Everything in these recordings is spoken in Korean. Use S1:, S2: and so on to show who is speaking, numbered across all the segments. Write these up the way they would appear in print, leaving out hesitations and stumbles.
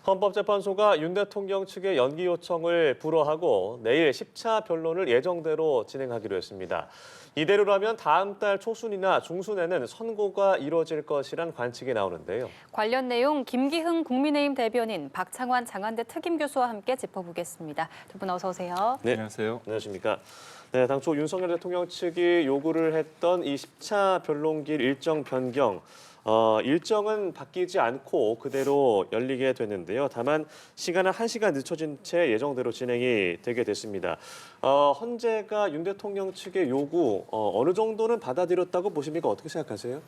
S1: 헌법재판소가 윤 대통령 측의 연기 요청을 불허하고 내일 10차 변론을 예정대로 진행하기로 했습니다. 이대로라면 다음 달 초순이나 중순에는 선고가 이뤄질 것이란 관측이 나오는데요.
S2: 관련 내용 김기흥 국민의힘 대변인, 박창환 장한대 특임교수와 함께 짚어보겠습니다. 두 분 어서 오세요.
S1: 네,
S3: 안녕하세요.
S1: 안녕하십니까. 네, 당초 윤석열 대통령 측이 요구를 했던 이 10차 변론길 일정 변경, 일정은 바뀌지 않고 그대로 열리게 됐는데요. 다만 시간은 1시간 늦춰진 채 예정대로 진행이 되게 됐습니다. 헌재가 윤 대통령 측의 요구 어느 정도는 받아들였다고 보십니까? 어떻게 생각하세요?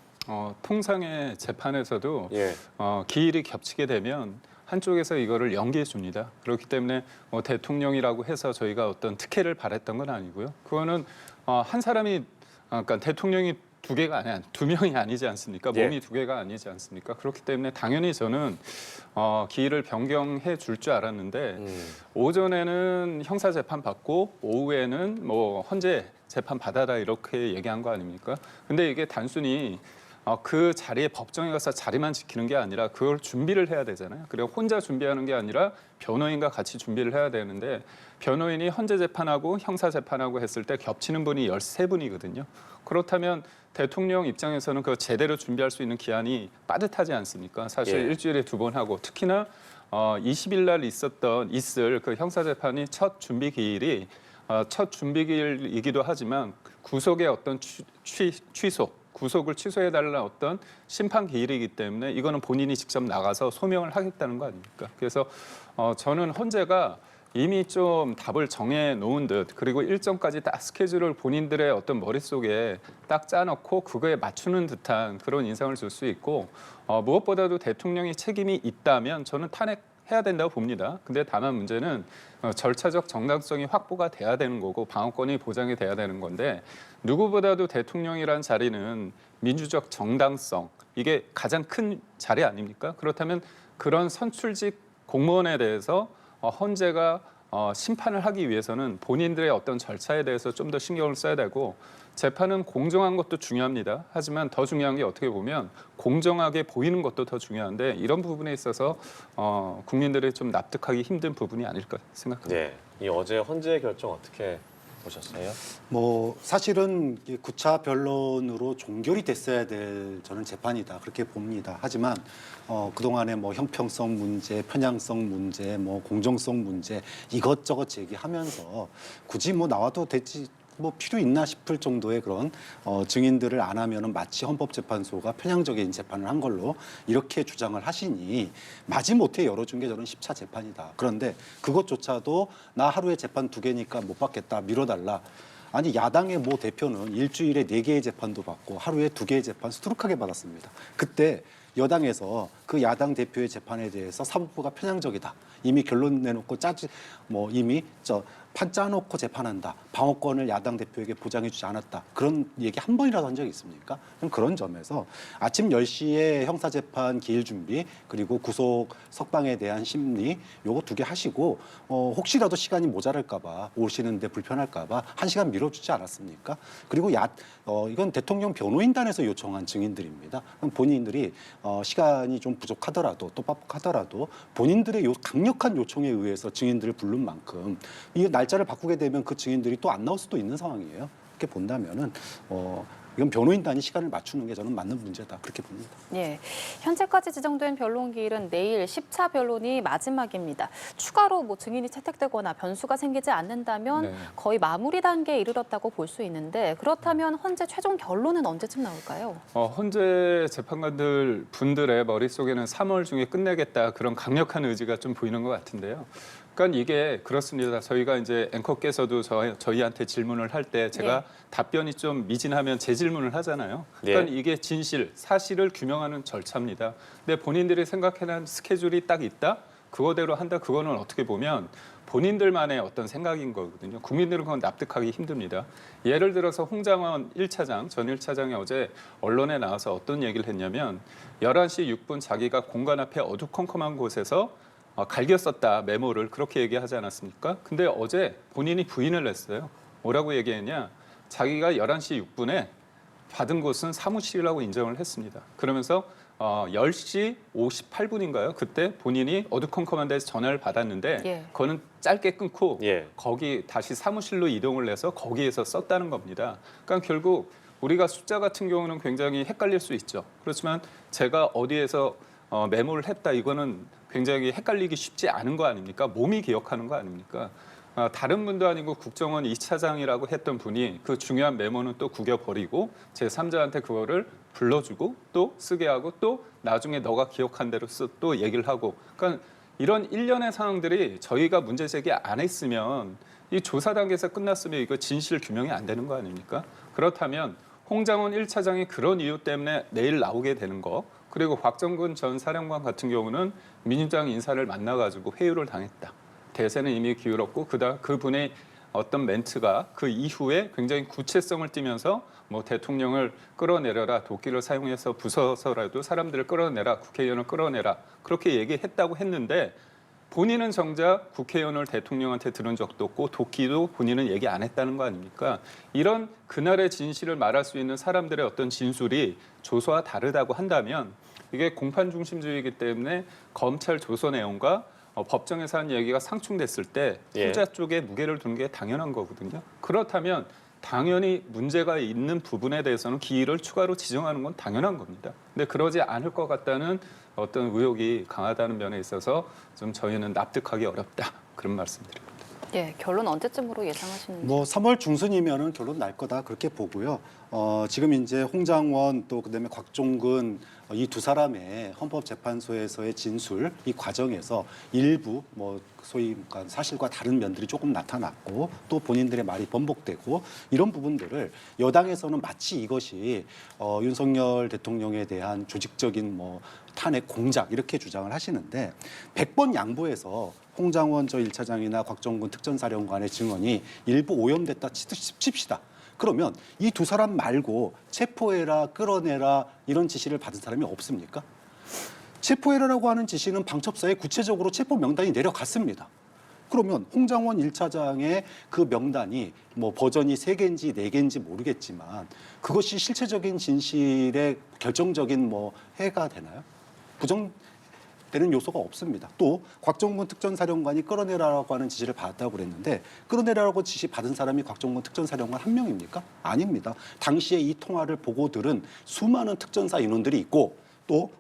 S3: 통상의 재판에서도
S1: 예.
S3: 기일이 겹치게 되면 한쪽에서 이거를 연기해 줍니다. 그렇기 때문에 대통령이라고 해서 저희가 어떤 특혜를 바랬던 건 아니고요. 그거는 한 사람이 그러니까 대통령이 두 개가 아니야, 두 명이 아니지 않습니까? 몸이
S1: 예.
S3: 두 개가 아니지 않습니까? 그렇기 때문에 당연히 저는 기일을 변경해 줄 줄 알았는데 오전에는 형사 재판 받고 오후에는 헌재 재판 받아라 이렇게 얘기한 거 아닙니까? 근데 이게 단순히 그 자리에 법정에 가서 자리만 지키는 게 아니라 그걸 준비를 해야 되잖아요. 그리고 혼자 준비하는 게 아니라 변호인과 같이 준비를 해야 되는데 변호인이 헌재 재판하고 형사 재판하고 했을 때 겹치는 분이 13분이거든요. 그렇다면 대통령 입장에서는 그 제대로 준비할 수 있는 기한이 빠듯하지 않습니까? 사실
S1: 예.
S3: 일주일에 2번 하고 특히나 20일 날 있을 그 형사 재판이 첫 준비 기일이 첫 준비 기일이기도 하지만 구속의 어떤 구속을 취소해달라는 어떤 심판 기일이기 때문에 이거는 본인이 직접 나가서 소명을 하겠다는 거 아닙니까? 그래서 저는 헌재가 이미 좀 답을 정해 놓은 듯 그리고 일정까지 딱 스케줄을 본인들의 어떤 머릿속에 딱 짜놓고 그거에 맞추는 듯한 그런 인상을 줄 수 있고 무엇보다도 대통령이 책임이 있다면 저는 탄핵해야 된다고 봅니다. 근데 다만 문제는 절차적 정당성이 확보가 돼야 되는 거고 방어권이 보장이 돼야 되는 건데 누구보다도 대통령이란 자리는 민주적 정당성 이게 가장 큰 자리 아닙니까? 그렇다면 그런 선출직 공무원에 대해서 헌재가 심판을 하기 위해서는 본인들의 어떤 절차에 대해서 좀 더 신경을 써야 되고 재판은 공정한 것도 중요합니다. 하지만 더 중요한 게 어떻게 보면 공정하게 보이는 것도 더 중요한데 이런 부분에 있어서 국민들이 좀 납득하기 힘든 부분이 아닐까 생각합니다.
S1: 네, 이 어제 헌재 결정 어떻게 보셨어요?
S4: 사실은 9차 변론으로 종결이 됐어야 될 저는 재판이다 그렇게 봅니다. 하지만 그동안의 형평성 문제, 편향성 문제, 공정성 문제 이것저것 제기하면서 굳이 나와도 됐지 필요 있나 싶을 정도의 그런 증인들을 안 하면은 마치 헌법재판소가 편향적인 재판을 한 걸로 이렇게 주장을 하시니 마지못해 열어준 게 저는 10차 재판이다. 그런데 그것조차도 나 하루에 재판 2개니까 못 받겠다, 미뤄달라. 아니 야당의 모 대표는 일주일에 4개의 재판도 받고 하루에 2개의 재판 수두룩하게 받았습니다. 그때 여당에서 그 야당 대표의 재판에 대해서 사법부가 편향적이다. 이미 결론 내놓고 이미 판 짜놓고 재판한다. 방어권을 야당 대표에게 보장해주지 않았다. 그런 얘기 한 번이라도 한 적이 있습니까? 그런 점에서 아침 10시에 형사재판 기일 준비 그리고 구속 석방에 대한 심리 요거 2개 하시고 혹시라도 시간이 모자랄까 봐 오시는데 불편할까 봐 1시간 미뤄주지 않았습니까? 그리고 이건 대통령 변호인단에서 요청한 증인들입니다. 그럼 본인들이 시간이 좀 부족하더라도 또 빡빡하더라도 본인들의 강력한 요청에 의해서 증인들을 부른 만큼 이 날짜를 바꾸게 되면 그 증인들이 또 안 나올 수도 있는 상황이에요. 이렇게 본다면은 이건 변호인단이 시간을 맞추는 게 저는 맞는 문제다 그렇게 봅니다.
S2: 예, 현재까지 지정된 변론 기일은 내일 10차 변론이 마지막입니다. 추가로 증인이 채택되거나 변수가 생기지 않는다면
S3: 네.
S2: 거의 마무리 단계에 이르렀다고 볼 수 있는데 그렇다면 헌재 최종 결론은 언제쯤 나올까요?
S3: 헌재 재판관들 분들의 머릿속에는 3월 중에 끝내겠다 그런 강력한 의지가 좀 보이는 것 같은데요. 그러니까 이게 그렇습니다. 저희가 이제 앵커께서도 저희한테 질문을 할 때 제가
S2: 네.
S3: 답변이 좀 미진하면 재질문을 하잖아요. 그러니까
S1: 네.
S3: 이게 사실을 규명하는 절차입니다. 근데 본인들이 생각해낸 스케줄이 딱 있다? 그거대로 한다? 그거는 어떻게 보면 본인들만의 어떤 생각인 거거든요. 국민들은 그건 납득하기 힘듭니다. 예를 들어서 홍장원 1차장, 전 1차장이 어제 언론에 나와서 어떤 얘기를 했냐면 11시 6분 자기가 공간 앞에 어두컴컴한 곳에서 갈겼었다, 메모를 그렇게 얘기하지 않았습니까? 근데 어제 본인이 부인을 했어요. 뭐라고 얘기했냐? 자기가 11시 6분에 받은 곳은 사무실이라고 인정을 했습니다. 그러면서 10시 58분인가요? 그때 본인이 어두컴컴한 데서 전화를 받았는데
S2: 예.
S3: 그거는 짧게 끊고
S1: 예.
S3: 거기 다시 사무실로 이동을 해서 거기에서 썼다는 겁니다. 그러니까 결국 우리가 숫자 같은 경우는 굉장히 헷갈릴 수 있죠. 그렇지만 제가 어디에서 메모를 했다 이거는 굉장히 헷갈리기 쉽지 않은 거 아닙니까? 몸이 기억하는 거 아닙니까? 다른 분도 아니고 국정원 2차장이라고 했던 분이 그 중요한 메모는 또 구겨버리고 제3자한테 그거를 불러주고 또 쓰게 하고 또 나중에 너가 기억한 대로 또 얘기를 하고 그러니까 이런 일련의 상황들이 저희가 문제 제기 안 했으면 이 조사 단계에서 끝났으면 이거 진실 규명이 안 되는 거 아닙니까? 그렇다면 홍장원 1차장이 그런 이유 때문에 내일 나오게 되는 거 그리고 곽정근 전 사령관 같은 경우는 민주당 인사를 만나가지고 회유를 당했다. 대세는 이미 기울었고 그분의 어떤 멘트가 그 이후에 굉장히 구체성을 띠면서 뭐 대통령을 끌어내려라 도끼를 사용해서 부숴서라도 사람들을 끌어내라 국회의원을 끌어내라 그렇게 얘기했다고 했는데 본인은 정작 국회의원을 대통령한테 들은 적도 없고 도끼도 본인은 얘기 안 했다는 거 아닙니까? 이런 그날의 진실을 말할 수 있는 사람들의 어떤 진술이 조서와 다르다고 한다면 이게 공판 중심주의이기 때문에 검찰 조서 내용과 법정에서 한 얘기가 상충됐을 때
S1: 예.
S3: 후자 쪽에 무게를 두는 게 당연한 거거든요. 그렇다면 당연히 문제가 있는 부분에 대해서는 기일을 추가로 지정하는 건 당연한 겁니다. 근데 그러지 않을 것 같다는 어떤 의혹이 강하다는 면에 있어서 좀 저희는 납득하기 어렵다. 그런 말씀드립니다.
S2: 예, 결론 언제쯤으로 예상하시는지.
S4: 뭐 3월 중순이면은 결론 날 거다 그렇게 보고요. 지금 이제 홍장원 또 그다음에 곽종근 이 두 사람의 헌법재판소에서의 진술 이 과정에서 일부 뭐 소위 사실과 다른 면들이 조금 나타났고 또 본인들의 말이 번복되고 이런 부분들을 여당에서는 마치 이것이 윤석열 대통령에 대한 조직적인 뭐 탄핵 공작 이렇게 주장을 하시는데 100번 양보해서 홍장원 저 1차장이나 곽정근 특전사령관의 증언이 일부 오염됐다 칩시다. 그러면 이 두 사람 말고 체포해라, 끌어내라 이런 지시를 받은 사람이 없습니까? 체포해라라고 하는 지시는 방첩사에 구체적으로 체포 명단이 내려갔습니다. 그러면 홍장원 1차장의 그 명단이 뭐 버전이 3개인지 4개인지 모르겠지만 그것이 실체적인 진실의 결정적인 뭐 해가 되나요? 부정되는 요소가 없습니다. 또 곽정근 특전사령관이 끌어내라라고 하는 지시를 받았다고 그랬는데 끌어내라라고 지시 받은 사람이 곽정근 특전사령관 한 명입니까? 아닙니다. 당시에 이 통화를 보고 들은 수많은 특전사 인원들이 있고 또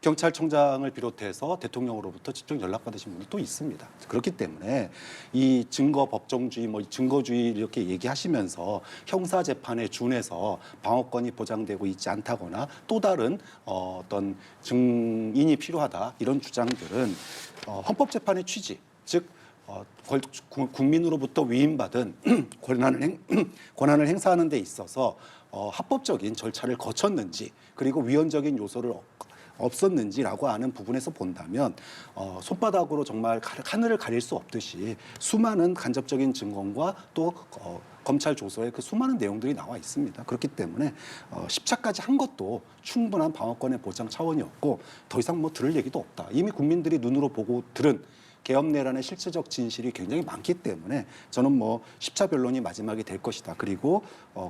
S4: 경찰청장을 비롯해서 대통령으로부터 직접 연락받으신 분들도 있습니다. 그렇기 때문에 이 증거 법정주의, 뭐 증거주의 이렇게 얘기하시면서 형사 재판에 준해서 방어권이 보장되고 있지 않다거나 또 다른 어떤 증인이 필요하다 이런 주장들은 헌법재판의 취지, 즉 국민으로부터 위임받은 권한을 행사하는 데 있어서 합법적인 절차를 거쳤는지 그리고 위헌적인 요소를 없었는지라고 하는 부분에서 본다면 손바닥으로 정말 하늘을 가릴 수 없듯이 수많은 간접적인 증언과 또 검찰 조서에 그 수많은 내용들이 나와 있습니다. 그렇기 때문에 10차까지 한 것도 충분한 방어권의 보장 차원이었고 더 이상 뭐 들을 얘기도 없다. 이미 국민들이 눈으로 보고 들은 계엄내란의 실체적 진실이 굉장히 많기 때문에 저는 뭐 10차 변론이 마지막이 될 것이다. 그리고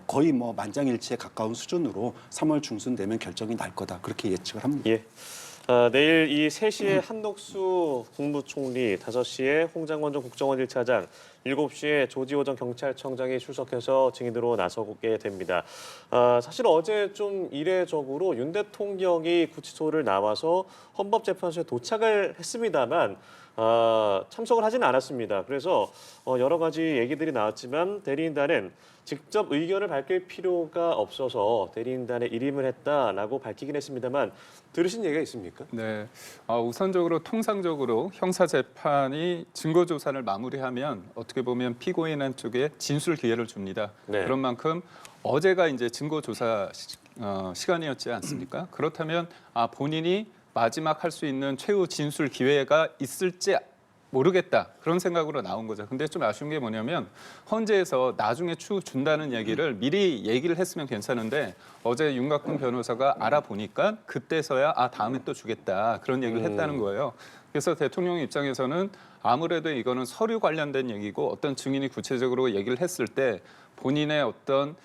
S4: 거의 뭐 만장일치에 가까운 수준으로 3월 중순 되면 결정이 날 거다. 그렇게 예측을 합니다.
S1: 예. 내일 이 3시에 한덕수 국무총리, 5시에 홍장원 전 국정원 1차장, 7시에 조지호 전 경찰청장이 출석해서 증인으로 나서게 됩니다. 사실 어제 좀 이례적으로 윤 대통령이 구치소를 나와서 헌법재판소에 도착을 했습니다만 참석을 하지는 않았습니다. 그래서 여러 가지 얘기들이 나왔지만 대리인단은 직접 의견을 밝힐 필요가 없어서 대리인단에 일임을 했다라고 밝히긴 했습니다만 들으신 얘기가 있습니까?
S3: 네, 우선적으로 통상적으로 형사재판이 증거조사를 마무리하면 어떻게 보면 피고인 쪽에 진술 기회를 줍니다.
S1: 네.
S3: 그런 만큼 어제가 이제 증거조사 시간이었지 않습니까? 그렇다면 본인이 마지막 할 수 있는 최후 진술 기회가 있을지 모르겠다 그런 생각으로 나온 거죠. 근데 좀 아쉬운 게 뭐냐면 헌재에서 나중에 추후 준다는 얘기를 미리 얘기를 했으면 괜찮은데 어제 윤곽근 변호사가 알아보니까 그때서야 다음에 또 주겠다 그런 얘기를 했다는 거예요. 그래서 대통령 입장에서는 아무래도 이거는 서류 관련된 얘기고 어떤 증인이 구체적으로 얘기를 했을 때 본인의 어떤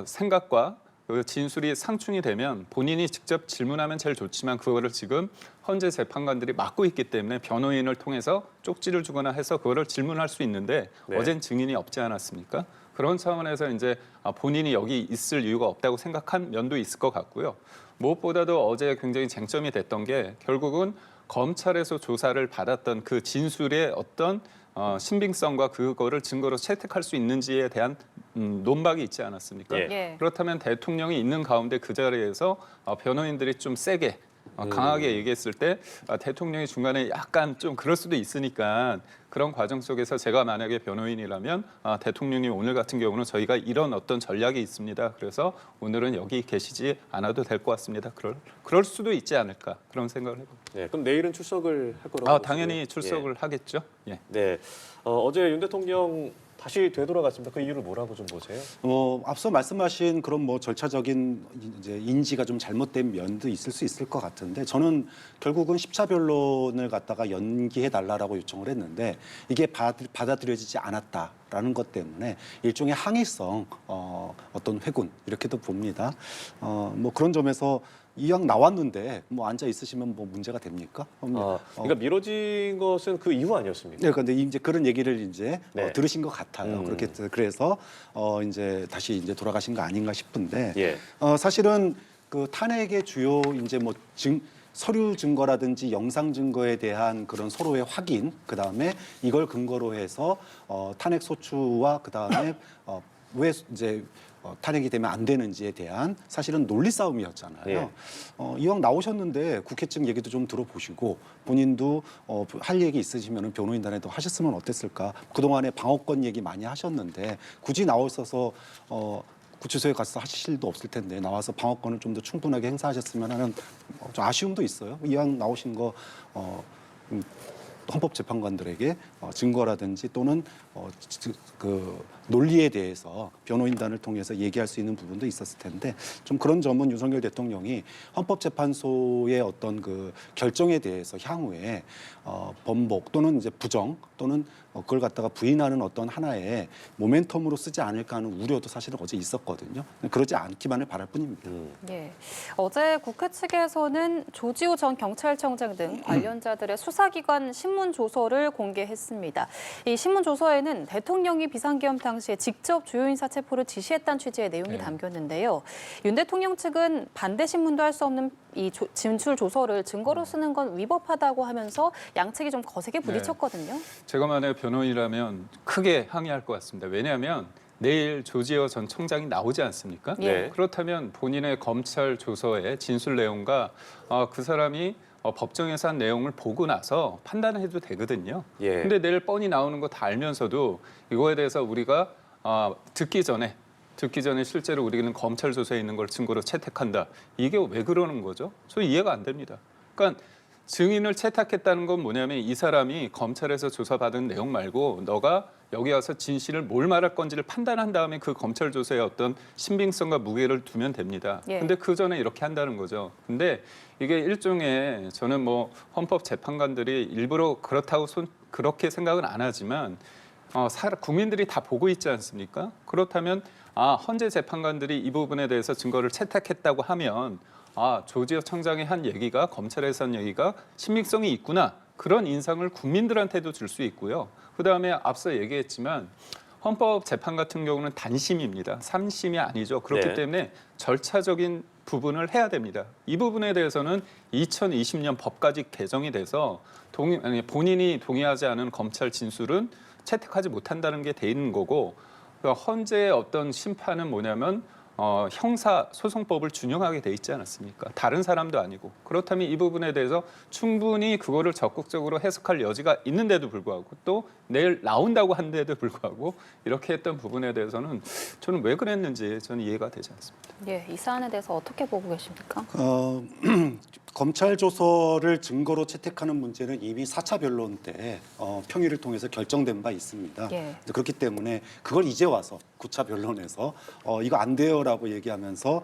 S3: 생각과 그 진술이 상충이 되면 본인이 직접 질문하면 제일 좋지만 그거를 지금 헌재 재판관들이 막고 있기 때문에 변호인을 통해서 쪽지를 주거나 해서 그거를 질문할 수 있는데
S1: 네.
S3: 어젠 증인이 없지 않았습니까? 그런 차원에서 이제 본인이 여기 있을 이유가 없다고 생각한 면도 있을 것 같고요. 무엇보다도 어제 굉장히 쟁점이 됐던 게 결국은 검찰에서 조사를 받았던 그 진술의 어떤 신빙성과 그거를 증거로 채택할 수 있는지에 대한 논박이 있지 않았습니까?
S1: 예.
S2: 예.
S3: 그렇다면 대통령이 있는 가운데 그 자리에서 변호인들이 좀 세게 강하게 얘기했을 때 대통령이 중간에 약간 좀 그럴 수도 있으니까 그런 과정 속에서 제가 만약에 변호인이라면 대통령님 오늘 같은 경우는 저희가 이런 어떤 전략이 있습니다. 그래서 오늘은 여기 계시지 않아도 될 것 같습니다. 그럴 수도 있지 않을까 그런 생각을 해봅니다.
S1: 네, 그럼 내일은 출석을 할 거라고
S3: 당연히
S1: 보시고요.
S3: 출석을 하겠죠. 예.
S1: 예. 네, 어제 윤 대통령 다시 되돌아갔습니다. 그 이유를 뭐라고 좀 보세요?
S4: 앞서 말씀하신 그런 뭐 절차적인 이제 인지가 좀 잘못된 면도 있을 수 있을 것 같은데 저는 결국은 10차 변론을 갖다가 연기해 달라라고 요청을 했는데 이게 받아들여지지 않았다라는 것 때문에 일종의 항의성 어떤 회군 이렇게도 봅니다. 뭐 그런 점에서 이왕 나왔는데 뭐 앉아 있으시면 뭐 문제가 됩니까?
S1: 그러니까 미뤄진 것은 그 이후 아니었습니까?
S4: 네, 그런데 이제 그런 얘기를 이제
S1: 네.
S4: 들으신 것 같아요. 그래서 이제 다시 이제 돌아가신 거 아닌가 싶은데
S1: 예.
S4: 사실은 그 탄핵의 주요 이제 뭐 서류 증거라든지 영상 증거에 대한 그런 서로의 확인, 그 다음에 이걸 근거로 해서 탄핵 소추와 그 다음에 왜 이제 탄핵이 되면 안 되는지에 대한 사실은 논리 싸움이었잖아요.
S1: 예.
S4: 이왕 나오셨는데 국회 측 얘기도 좀 들어보시고 본인도 할 얘기 있으시면 변호인단에도 하셨으면 어땠을까. 그동안에 방어권 얘기 많이 하셨는데 굳이 나오셔서 구치소에 가서 하실 일도 없을 텐데 나와서 방어권을 좀 더 충분하게 행사하셨으면 하는 좀 아쉬움도 있어요. 이왕 나오신 거 헌법재판관들에게 증거라든지 또는 그 논리에 대해서 변호인단을 통해서 얘기할 수 있는 부분도 있었을 텐데 좀 그런 점은 윤석열 대통령이 헌법재판소의 어떤 그 결정에 대해서 향후에 번복 또는 이제 부정 또는 그걸 갖다가 부인하는 어떤 하나의 모멘텀으로 쓰지 않을까 하는 우려도 사실은 어제 있었거든요. 그러지 않기만을 바랄 뿐입니다.
S2: 예. 어제 국회 측에서는 조지호 전 경찰청장 등 관련자들의 수사기관 신문 조서를 공개했습니다. 이 신문 조서에는 대통령이 비상계엄 당시에 직접 주요 인사 체포를 지시했다는 취지의 내용이 담겼는데요. 윤 대통령 측은 반대 신문도 할 수 없는 이 진술 조서를 증거로 쓰는 건 위법하다고 하면서 양측이 좀 거세게 부딪혔거든요.
S3: 제가 만약 변호인이라면 크게 항의할 것 같습니다. 왜냐하면 내일 조지호 전 청장이 나오지 않습니까?
S2: 예.
S3: 그렇다면 본인의 검찰 조서의 진술 내용과 그 사람이 법정에서 한 내용을 보고 나서 판단해도 되거든요.
S1: 예.
S3: 근데 내일 뻔히 나오는 거 다 알면서도 이거에 대해서 우리가 듣기 전에 실제로 우리는 검찰 조서에 있는 걸 증거로 채택한다. 이게 왜 그러는 거죠? 저 이해가 안 됩니다. 그러니까 증인을 채택했다는 건 뭐냐면 이 사람이 검찰에서 조사받은 내용 말고 너가 여기 와서 진실을 뭘 말할 건지를 판단한 다음에 그 검찰 조사의 어떤 신빙성과 무게를 두면 됩니다.
S2: 예.
S3: 근데 그 전에 이렇게 한다는 거죠. 근데 이게 일종의 저는 뭐 헌법 재판관들이 일부러 그렇게 생각은 안 하지만 국민들이 다 보고 있지 않습니까? 그렇다면 헌재 재판관들이 이 부분에 대해서 증거를 채택했다고 하면 조지호 청장이 한 얘기가 검찰에서 한 얘기가 신빙성이 있구나. 그런 인상을 국민들한테도 줄 수 있고요. 그다음에 앞서 얘기했지만 헌법재판 같은 경우는 단심입니다. 3심이 아니죠. 그렇기
S1: 네.
S3: 때문에 절차적인 부분을 해야 됩니다. 이 부분에 대해서는 2020년 법까지 개정이 돼서 본인이 동의하지 않은 검찰 진술은 채택하지 못한다는 게 돼 있는 거고 헌재의 어떤 심판은 뭐냐면 형사 소송법을 준용하게 돼 있지 않았습니까? 다른 사람도 아니고. 그렇다면 이 부분에 대해서 충분히 그거를 적극적으로 해석할 여지가 있는데도 불구하고 또 내일 나온다고 한데도 불구하고 이렇게 했던 부분에 대해서는 저는 왜 그랬는지 저는 이해가 되지 않습니다.
S2: 예, 이 사안에 대해서 어떻게 보고 계십니까?
S4: 검찰 조서를 증거로 채택하는 문제는 이미 4차 변론 때 평의를 통해서 결정된 바 있습니다.
S2: 예.
S4: 그렇기 때문에 그걸 이제 와서 9차 변론에서 이거 안 돼요라고 얘기하면서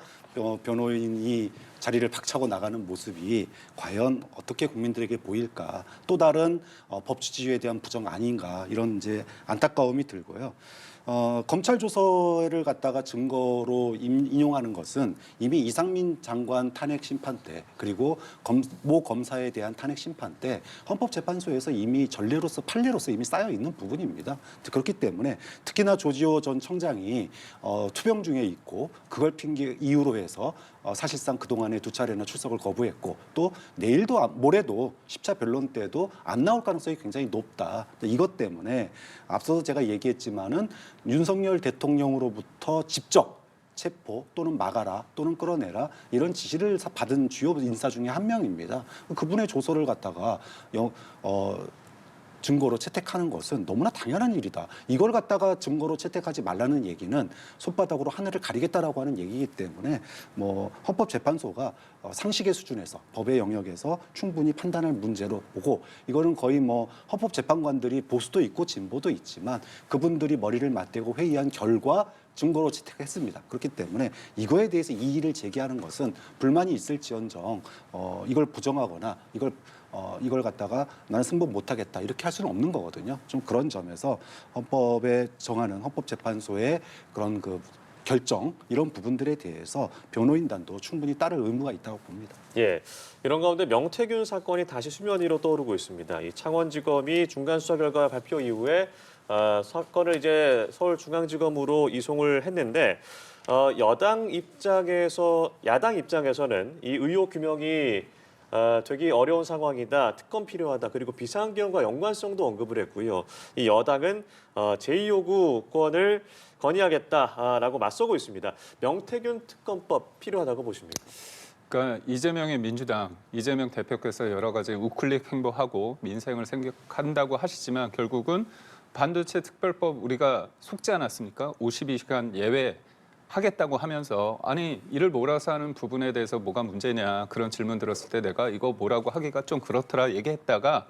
S4: 변호인이 자리를 박차고 나가는 모습이 과연 어떻게 국민들에게 보일까? 또 다른 법 취지에 대한 부정 아닌가? 이런 이제 안타까움이 들고요. 검찰 조서를 갖다가 증거로 인용하는 것은 이미 이상민 장관 탄핵 심판 때 그리고 모 검사에 대한 탄핵 심판 때 헌법재판소에서 이미 전례로서 판례로서 이미 쌓여 있는 부분입니다. 그렇기 때문에 특히나 조지호 전 청장이 투병 중에 있고 그걸 핑계 이유로 해서 사실상 그동안에 2차례나 출석을 거부했고 또 내일도 모레도 10차 변론 때도 안 나올 가능성이 굉장히 높다. 이것 때문에 앞서서 제가 얘기했지만은 윤석열 대통령으로부터 직접 체포 또는 막아라 또는 끌어내라 이런 지시를 받은 주요 인사 중에 한 명입니다. 그분의 조서를 갖다가 증거로 채택하는 것은 너무나 당연한 일이다. 이걸 갖다가 증거로 채택하지 말라는 얘기는 손바닥으로 하늘을 가리겠다라고 하는 얘기이기 때문에 뭐 헌법재판소가 상식의 수준에서 법의 영역에서 충분히 판단할 문제로 보고 이거는 거의 뭐 헌법재판관들이 보수도 있고 진보도 있지만 그분들이 머리를 맞대고 회의한 결과 증거로 채택했습니다. 그렇기 때문에 이거에 대해서 이의를 제기하는 것은 불만이 있을지언정 이걸 부정하거나 이걸 갖다가 나는 승복 못하겠다 이렇게 할 수는 없는 거거든요. 좀 그런 점에서 헌법에 정하는 헌법재판소의 그런 그 결정 이런 부분들에 대해서 변호인단도 충분히 따를 의무가 있다고 봅니다.
S1: 예, 이런 가운데 명태균 사건이 다시 수면 위로 떠오르고 있습니다. 이 창원지검이 중간 수사 결과 발표 이후에 사건을 이제 서울중앙지검으로 이송을 했는데 야당 입장에서는 이 의혹 규명이 되기 어려운 상황이다. 특검 필요하다. 그리고 비상경과 연관성도 언급을 했고요. 이 여당은 제2요구권을 건의하겠다라고 맞서고 있습니다. 명태균 특검법 필요하다고 보십니까?
S3: 그러니까 이재명의 민주당, 이재명 대표께서 여러 가지 우클릭 행보하고 민생을 생각한다고 하시지만 결국은 반도체 특별법 우리가 속지 않았습니까? 52시간 예외 하겠다고 하면서 아니 이를 몰아서 하는 부분에 대해서 뭐가 문제냐 그런 질문 들었을 때 내가 이거 뭐라고 하기가 좀 그렇더라 얘기했다가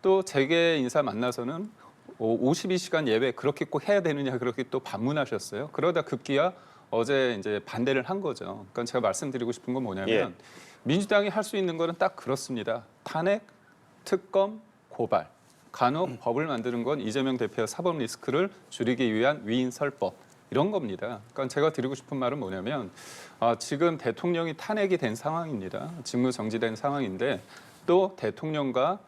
S3: 또 재계 인사 만나서는 52시간 예외 그렇게 꼭 해야 되느냐 그렇게 또 반문하셨어요. 그러다 급기야 어제 이제 반대를 한 거죠. 그러니까 제가 말씀드리고 싶은 건 뭐냐면 민주당이 할 수 있는 거는 딱 그렇습니다. 탄핵, 특검, 고발. 간혹 법을 만드는 건 이재명 대표의 사법 리스크를 줄이기 위한 위인설법. 이런 겁니다. 그러니까 제가 드리고 싶은 말은 뭐냐면 지금 대통령이 탄핵이 된 상황입니다. 직무 정지된 상황인데 또 대통령과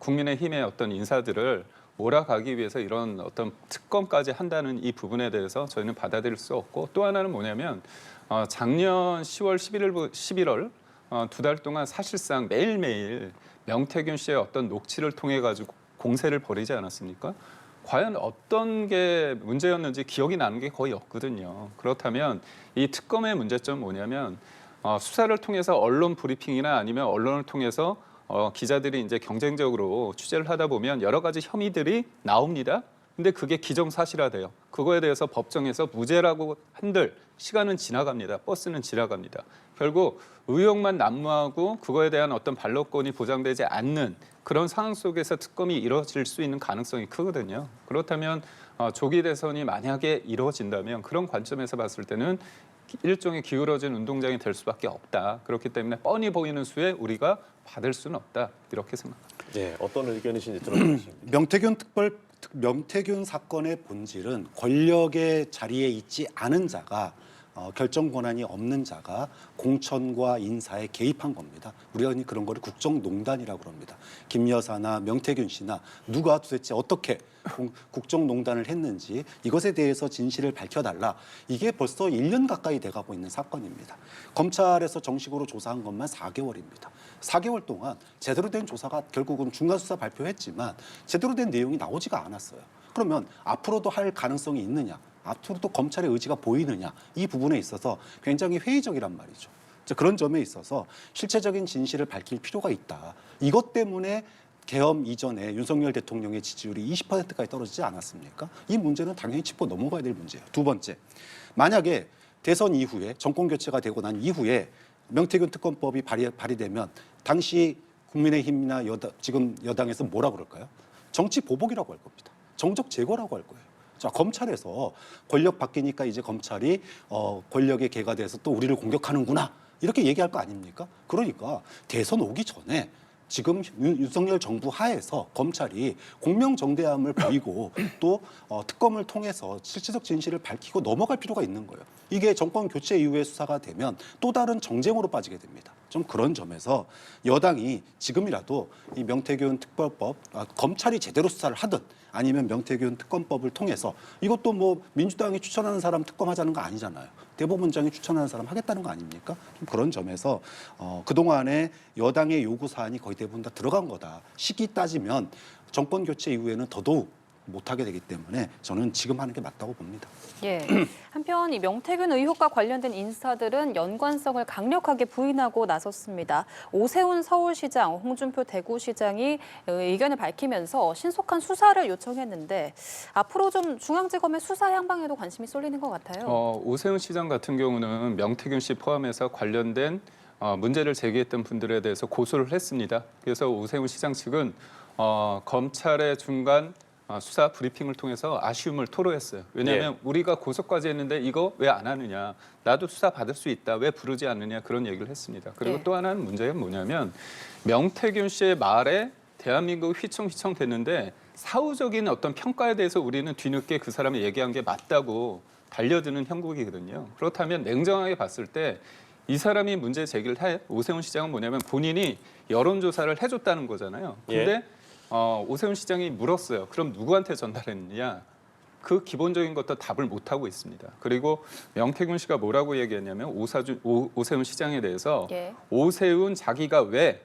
S3: 국민의힘의 어떤 인사들을 몰아가기 위해서 이런 어떤 특검까지 한다는 이 부분에 대해서 저희는 받아들일 수 없고 또 하나는 뭐냐면 작년 10월 11월 2달 동안 사실상 매일매일 명태균 씨의 어떤 녹취를 통해 가지고 공세를 벌이지 않았습니까? 과연 어떤 게 문제였는지 기억이 나는 게 거의 없거든요. 그렇다면 이 특검의 문제점은 뭐냐면 수사를 통해서 언론 브리핑이나 아니면 언론을 통해서 기자들이 이제 경쟁적으로 취재를 하다 보면 여러 가지 혐의들이 나옵니다. 근데 그게 기정사실화돼요. 그거에 대해서 법정에서 무죄라고 한들 시간은 지나갑니다. 버스는 지나갑니다. 결국 의혹만 난무하고 그거에 대한 어떤 반론권이 보장되지 않는 그런 상황 속에서 특검이 이루어질 수 있는 가능성이 크거든요. 그렇다면 조기 대선이 만약에 이루어진다면 그런 관점에서 봤을 때는 일종의 기울어진 운동장이 될 수밖에 없다. 그렇기 때문에 뻔히 보이는 수에 우리가 받을 수는 없다. 이렇게 생각합니다.
S1: 네, 어떤 의견이신지 들어보겠습니다.
S4: 명태균 사건의 본질은 권력의 자리에 있지 않은 자가 결정 권한이 없는 자가 공천과 인사에 개입한 겁니다. 우리가 그런 거를 국정농단이라고 그럽니다. 김 여사나 명태균 씨나 누가 도대체 어떻게 국정농단을 했는지 이것에 대해서 진실을 밝혀달라. 이게 벌써 1년 가까이 돼가고 있는 사건입니다. 검찰에서 정식으로 조사한 것만 4개월입니다. 4개월 동안 제대로 된 조사가 결국은 중간수사 발표했지만 제대로 된 내용이 나오지가 않았어요. 그러면 앞으로도 할 가능성이 있느냐? 앞으로도 검찰의 의지가 보이느냐 이 부분에 있어서 굉장히 회의적이란 말이죠. 그런 점에 있어서 실체적인 진실을 밝힐 필요가 있다. 이것 때문에 계엄 이전에 윤석열 대통령의 지지율이 20%까지 떨어지지 않았습니까? 이 문제는 당연히 짚고 넘어가야 될 문제예요. 두 번째, 만약에 대선 이후에 정권 교체가 되고 난 이후에 명태균 특검법이 발의되면 당시 국민의힘이나 지금 여당에서 뭐라 그럴까요? 정치 보복이라고 할 겁니다. 정적 제거라고 할 거예요. 자, 검찰에서 권력 바뀌니까 이제 검찰이 권력의 개가 돼서 또 우리를 공격하는구나 이렇게 얘기할 거 아닙니까? 그러니까 대선 오기 전에 지금 윤석열 정부 하에서 검찰이 공명정대함을 보이고 또 특검을 통해서 실체적 진실을 밝히고 넘어갈 필요가 있는 거예요. 이게 정권 교체 이후에 수사가 되면 또 다른 정쟁으로 빠지게 됩니다. 좀 그런 점에서 여당이 지금이라도 이 명태균 특별법, 검찰이 제대로 수사를 하든 아니면 명태균 특검법을 통해서 이것도 뭐 민주당이 추천하는 사람 특검하자는 거 아니잖아요. 대법원장이 추천하는 사람 하겠다는 거 아닙니까? 좀 그런 점에서 그동안에 여당의 요구 사안이 거의 대부분 다 들어간 거다. 시기 따지면 정권 교체 이후에는 더더욱 못하게 되기 때문에 저는 지금 하는 게 맞다고 봅니다.
S2: 예. 한편 이 명태균 의혹과 관련된 인사들은 연관성을 강력하게 부인하고 나섰습니다. 오세훈 서울시장, 홍준표 대구시장이 의견을 밝히면서 신속한 수사를 요청했는데 앞으로 좀 중앙지검의 수사 향방에도 관심이 쏠리는 것 같아요.
S3: 오세훈 시장 같은 경우는 명태균 씨 포함해서 관련된 문제를 제기했던 분들에 대해서 고소를 했습니다. 그래서 오세훈 시장 측은 검찰의 중간 수사 브리핑을 통해서 아쉬움을 토로했어요. 왜냐하면 우리가 고소까지 했는데 이거 왜 안 하느냐. 나도 수사 받을 수 있다. 왜 부르지 않느냐. 그런 얘기를 했습니다. 그리고 또 하나는 문제가 뭐냐면 명태균 씨의 말에 대한민국이 휘청휘청 됐는데 사후적인 어떤 평가에 대해서 우리는 뒤늦게 그 사람이 얘기한 게 맞다고 달려드는 형국이거든요. 그렇다면 냉정하게 봤을 때 이 사람이 문제 제기를 해 오세훈 시장은 뭐냐면 본인이 여론조사를 해줬다는 거잖아요. 근데 오세훈 시장이 물었어요. 그럼 누구한테 전달했느냐? 그 기본적인 것도 답을 못 하고 있습니다. 그리고 명태균 씨가 뭐라고 얘기했냐면 오세훈 시장에 대해서 오세훈 자기가 왜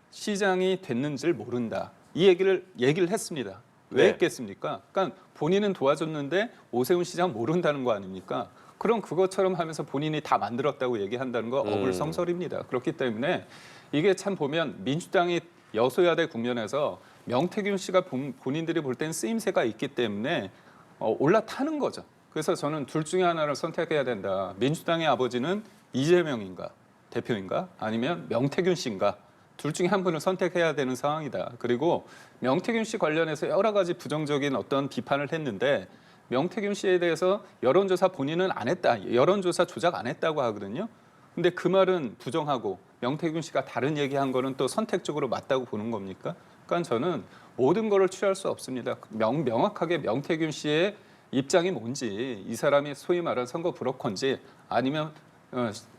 S3: 시장이 됐는지를 모른다. 이 얘기를 했습니다. 왜 했겠습니까? 그러니까 본인은 도와줬는데 오세훈 시장 모른다는 거 아닙니까? 그럼 그것처럼 하면서 본인이 다 만들었다고 얘기한다는 거 어불성설입니다. 그렇기 때문에 이게 참 보면 민주당이 여소야대 국면에서 명태균 씨가 본인들이 볼 때는 쓰임새가 있기 때문에 올라타는 거죠. 그래서 저는 둘 중에 하나를 선택해야 된다. 민주당의 아버지는 이재명인가 대표인가 아니면 명태균 씨인가 둘 중에 한 분을 선택해야 되는 상황이다. 그리고 명태균 씨 관련해서 여러 가지 부정적인 어떤 비판을 했는데 명태균 씨에 대해서 여론조사 본인은 안 했다. 여론조사 조작 안 했다고 하거든요. 근데 그 말은 부정하고 명태균 씨가 다른 얘기한 거는 또 선택적으로 맞다고 보는 겁니까? 그러니까 저는 모든 거를 취할 수 없습니다. 명확하게 명태균 씨의 입장이 뭔지 이 사람이 소위 말하는 선거 브로커인지 아니면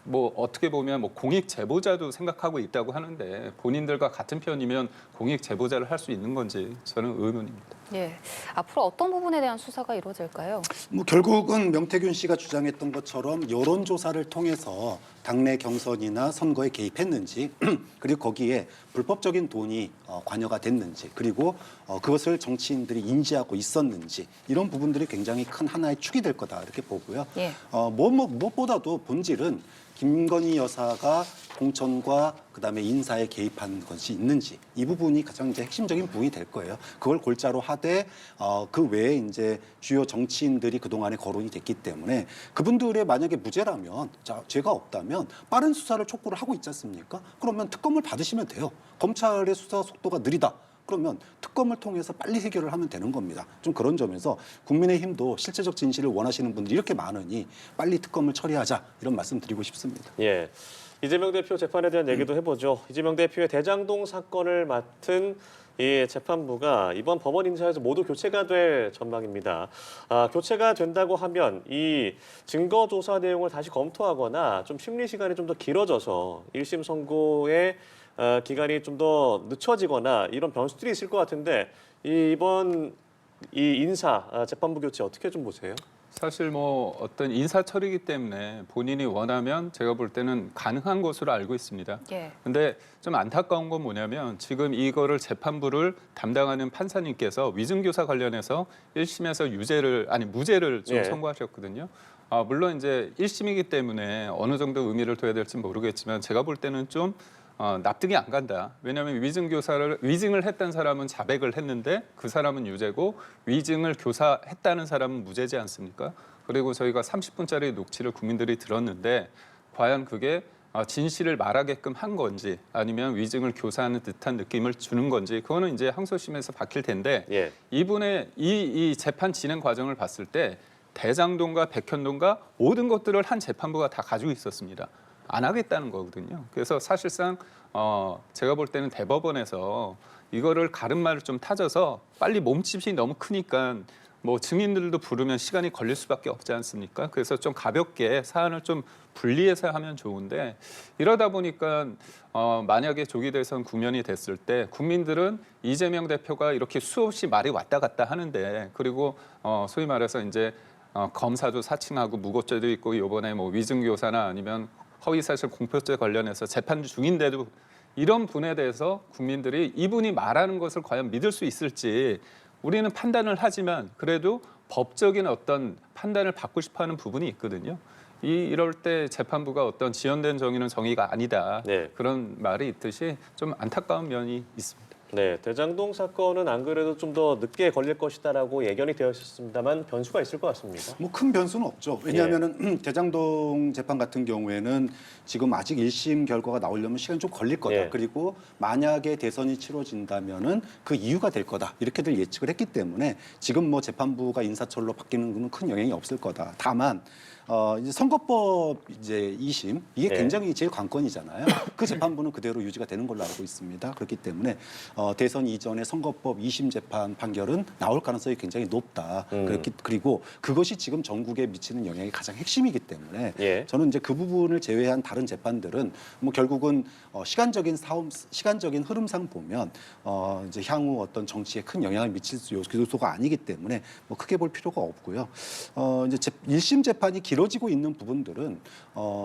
S3: 뭐 어떻게 보면 뭐 공익 제보자도 생각하고 있다고 하는데 본인들과 같은 편이면 공익 제보자를 할 수 있는 건지 저는 의문입니다.
S2: 예, 앞으로 어떤 부분에 대한 수사가 이루어질까요?
S4: 뭐 결국은 명태균 씨가 주장했던 것처럼 여론조사를 통해서 당내 경선이나 선거에 개입했는지 그리고 거기에 불법적인 돈이 관여가 됐는지 그리고 그것을 정치인들이 인지하고 있었는지 이런 부분들이 굉장히 큰 하나의 축이 될 거다 이렇게 보고요. 무엇보다도 본질은 김건희 여사가 공천과 그다음에 인사에 개입한 것이 있는지 이 부분이 가장 이제 핵심적인 부분이 될 거예요. 그걸 골자로 하되 그 외에 이제 주요 정치인들이 그동안에 거론이 됐기 때문에 그분들의 만약에 무죄라면 죄가 없다면 빠른 수사를 촉구를 하고 있지 않습니까? 그러면 특검을 받으시면 돼요. 검찰의 수사 속도가 느리다. 그러면 특검을 통해서 빨리 해결을 하면 되는 겁니다. 좀 그런 점에서 국민의힘도 실체적 진실을 원하시는 분들이 이렇게 많으니 빨리 특검을 처리하자 이런 말씀 드리고 싶습니다.
S1: 예, 이재명 대표 재판에 대한 얘기도 해보죠. 이재명 대표의 대장동 사건을 맡은 이 재판부가 이번 법원 인사에서 모두 교체가 될 전망입니다. 교체가 된다고 하면 이 증거 조사 내용을 다시 검토하거나 좀 심리 시간이 좀 더 길어져서 1심 선고의 기간이 좀 더 늦춰지거나 이런 변수들이 있을 것 같은데 이번 이 인사 재판부 교체 어떻게 좀 보세요?
S3: 사실 뭐 어떤 인사 처리이기 때문에 본인이 원하면 제가 볼 때는 가능한 것으로 알고 있습니다. 근데 좀 안타까운 건 뭐냐면 지금 이거를 재판부를 담당하는 판사님께서 위증교사 관련해서 1심에서 무죄를 좀 선고하셨거든요. 물론 이제 1심이기 때문에 어느 정도 의미를 둬야 될지 모르겠지만 제가 볼 때는 좀 납득이 안 간다. 왜냐하면 위증을 했던 사람은 자백을 했는데 그 사람은 유죄고 위증을 교사했다는 사람은 무죄지 않습니까? 그리고 저희가 30분짜리 녹취를 국민들이 들었는데 과연 그게 진실을 말하게끔 한 건지 아니면 위증을 교사하는 듯한 느낌을 주는 건지 그거는 이제 항소심에서 밝힐 텐데 이분의 이 재판 진행 과정을 봤을 때 대장동과 백현동과 모든 것들을 한 재판부가 다 가지고 있었습니다. 안 하겠다는 거거든요. 그래서 사실상 제가 볼 때는 대법원에서 이거를 가름말을 좀 타져서 빨리 몸집이 너무 크니까 뭐 증인들도 부르면 시간이 걸릴 수밖에 없지 않습니까? 그래서 좀 가볍게 사안을 좀 분리해서 하면 좋은데 이러다 보니까 만약에 조기 대선 국면이 됐을 때 국민들은 이재명 대표가 이렇게 수없이 말이 왔다 갔다 하는데 그리고 소위 말해서 이제 검사도 사칭하고 무고죄도 있고 이번에 뭐 위증교사나 아니면 허위사실 공표죄 관련해서 재판 중인데도 이런 분에 대해서 국민들이 이분이 말하는 것을 과연 믿을 수 있을지 우리는 판단을 하지만 그래도 법적인 어떤 판단을 받고 싶어하는 부분이 있거든요. 이럴 때 재판부가 어떤 지연된 정의는 정의가 아니다.
S1: 네.
S3: 그런 말이 있듯이 좀 안타까운 면이 있습니다.
S1: 네, 대장동 사건은 안 그래도 좀 더 늦게 걸릴 것이다라고 예견이 되어 있었습니다만 변수가 있을 것 같습니다.
S4: 뭐 큰 변수는 없죠. 왜냐하면은 대장동 재판 같은 경우에는 지금 아직 1심 결과가 나오려면 시간이 좀 걸릴 거다.
S1: 예.
S4: 그리고 만약에 대선이 치러진다면은 그 이유가 될 거다. 이렇게들 예측을 했기 때문에 지금 뭐 재판부가 인사철로 바뀌는 건 큰 영향이 없을 거다. 다만 이제 선거법 이제 2심 이게
S1: 네.
S4: 굉장히 제일 관건이잖아요. 그 재판부는 그대로 유지가 되는 걸로 알고 있습니다. 그렇기 때문에 대선 이전에 선거법 2심 재판 판결은 나올 가능성이 굉장히 높다. 그리고 그것이 지금 전국에 미치는 영향이 가장 핵심이기 때문에
S1: 예.
S4: 저는 이제 그 부분을 제외한 다른 재판들은 뭐 결국은 시간적인 흐름상 보면 이제 향후 어떤 정치에 큰 영향을 미칠 수 요소가 아니기 때문에 뭐 크게 볼 필요가 없고요. 이제 1심 재판이 길어지고 있는 부분들은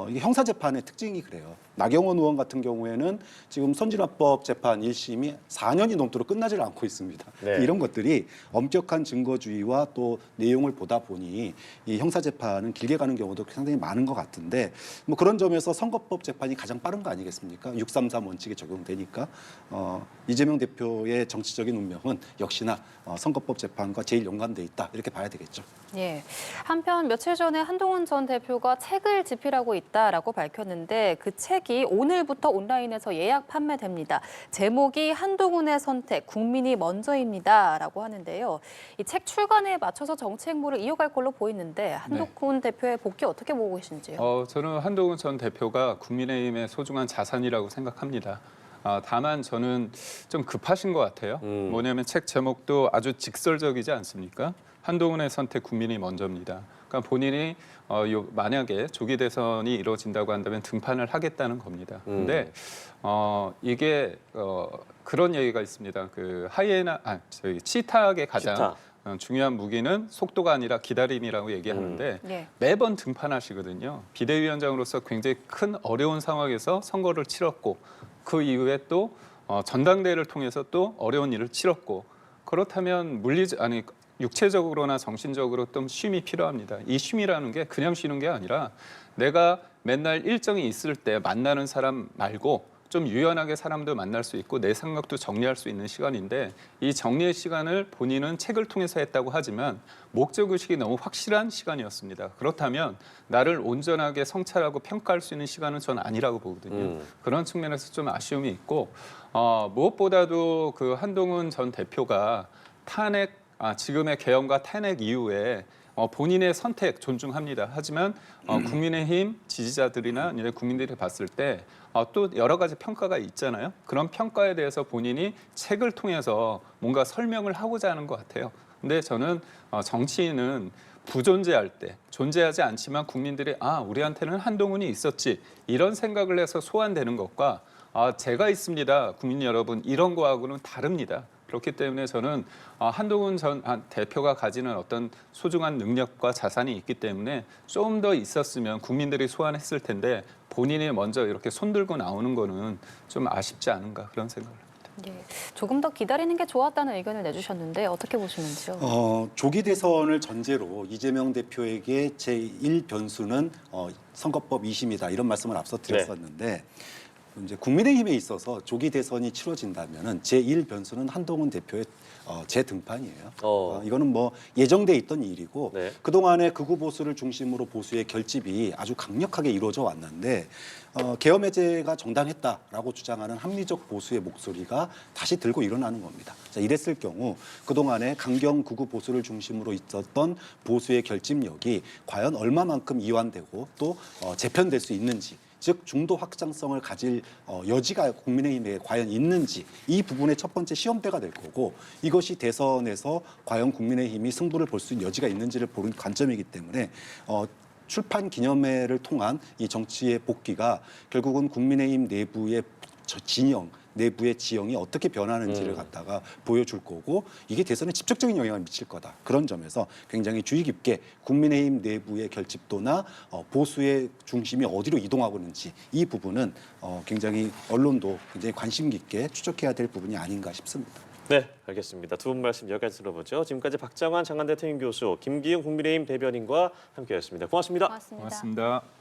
S4: 이게 형사 재판의 특징이 그래요. 나경원 의원 같은 경우에는 지금 선진화법 재판 1심이 4년이 넘도록 끝나질 않고 있습니다.
S1: 네.
S4: 이런 것들이 엄격한 증거주의와 또 내용을 보다 보니 이 형사 재판은 길게 가는 경우도 상당히 많은 것 같은데 뭐 그런 점에서 선거법 재판이 가장 빠른 거 아니겠습니까? 633 원칙에 적용되니까 이재명 대표의 정치적인 운명은 역시나 선거법 재판과 제일 연관돼 있다 이렇게 봐야 되겠죠.
S2: 예. 한편 며칠 전에 한동훈 전 대표가 책을 집필하고 있다라고 밝혔는데 그 책이 오늘부터 온라인에서 예약 판매됩니다. 제목이 한동훈의 선택, 국민이 먼저입니다라고 하는데요. 이 책 출간에 맞춰서 정치 행보를 이어갈 걸로 보이는데 한동훈 대표의 복귀 어떻게 보고 계신지요?
S3: 저는 한동훈 전 대표가 국민의힘의 소중한 자산이라고 생각합니다. 다만 저는 좀 급하신 것 같아요. 뭐냐면 책 제목도 아주 직설적이지 않습니까? 한동훈의 선택 국민이 먼저입니다. 그러니까 본인이 만약에 조기 대선이 이루어진다고 한다면 등판을 하겠다는 겁니다. 근데 이게 그런 얘기가 있습니다. 그 치타의 가장
S1: 치타.
S3: 중요한 무기는 속도가 아니라 기다림이라고 얘기하는데
S2: 네.
S3: 매번 등판하시거든요. 비대위원장으로서 굉장히 큰 어려운 상황에서 선거를 치렀고 그 이후에 또 전당대회를 통해서 또 어려운 일을 치렀고 그렇다면 육체적으로나 정신적으로 좀 쉼이 필요합니다. 이 쉼이라는 게 그냥 쉬는 게 아니라 내가 맨날 일정이 있을 때 만나는 사람 말고 좀 유연하게 사람도 만날 수 있고 내 생각도 정리할 수 있는 시간인데 이 정리의 시간을 본인은 책을 통해서 했다고 하지만 목적의식이 너무 확실한 시간이었습니다. 그렇다면 나를 온전하게 성찰하고 평가할 수 있는 시간은 전 아니라고 보거든요. 그런 측면에서 좀 아쉬움이 있고 무엇보다도 그 한동훈 전 대표가 지금의 개헌과 탄핵 이후에 본인의 선택 존중합니다. 하지만 국민의힘 지지자들이나 이제 국민들이 봤을 때 또 여러 가지 평가가 있잖아요. 그런 평가에 대해서 본인이 책을 통해서 뭔가 설명을 하고자 하는 것 같아요. 근데 저는 정치인은 부존재할 때 존재하지 않지만 국민들이 우리한테는 한동훈이 있었지 이런 생각을 해서 소환되는 것과 제가 있습니다. 국민 여러분 이런 거하고는 다릅니다. 그렇기 때문에 저는 한동훈 전 대표가 가지는 어떤 소중한 능력과 자산이 있기 때문에 좀 더 있었으면 국민들이 소환했을 텐데 본인이 먼저 이렇게 손들고 나오는 거는 좀 아쉽지 않은가 그런 생각을 합니다.
S2: 예. 조금 더 기다리는 게 좋았다는 의견을 내주셨는데 어떻게 보시는지요?
S4: 조기 대선을 전제로 이재명 대표에게 제1변수는 선거법 2심이다 이런 말씀을 앞서 드렸었는데 이제 국민의힘에 있어서 조기 대선이 치러진다면은 제1변수는 한동훈 대표의 재등판이에요. 이거는 뭐 예정돼 있던 일이고
S1: 네.
S4: 그동안에 극우 보수를 중심으로 보수의 결집이 아주 강력하게 이루어져 왔는데 계엄 해제가 정당했다라고 주장하는 합리적 보수의 목소리가 다시 들고 일어나는 겁니다. 자, 이랬을 경우 그동안에 강경 극우 보수를 중심으로 있었던 보수의 결집력이 과연 얼마만큼 이완되고 또 재편될 수 있는지 즉 중도 확장성을 가질 여지가 국민의힘에 과연 있는지 이 부분의 첫 번째 시험대가 될 거고 이것이 대선에서 과연 국민의힘이 승부를 볼 수 있는 여지가 있는지를 보는 관점이기 때문에 출판 기념회를 통한 이 정치의 복귀가 결국은 국민의힘 내부의 진영 내부의 지형이 어떻게 변하는지를 갖다가 보여줄 거고 이게 대선에 직접적인 영향을 미칠 거다. 그런 점에서 굉장히 주의 깊게 국민의힘 내부의 결집도나 보수의 중심이 어디로 이동하고 있는지 이 부분은 굉장히 언론도 굉장히 관심 깊게 추적해야 될 부분이 아닌가 싶습니다.
S1: 네, 알겠습니다. 두 분 말씀 여기까지 들어보죠. 지금까지 박장환 장한대 특임 교수, 김기흥 국민의힘 대변인과 함께했습니다. 고맙습니다.
S2: 고맙습니다.
S3: 고맙습니다.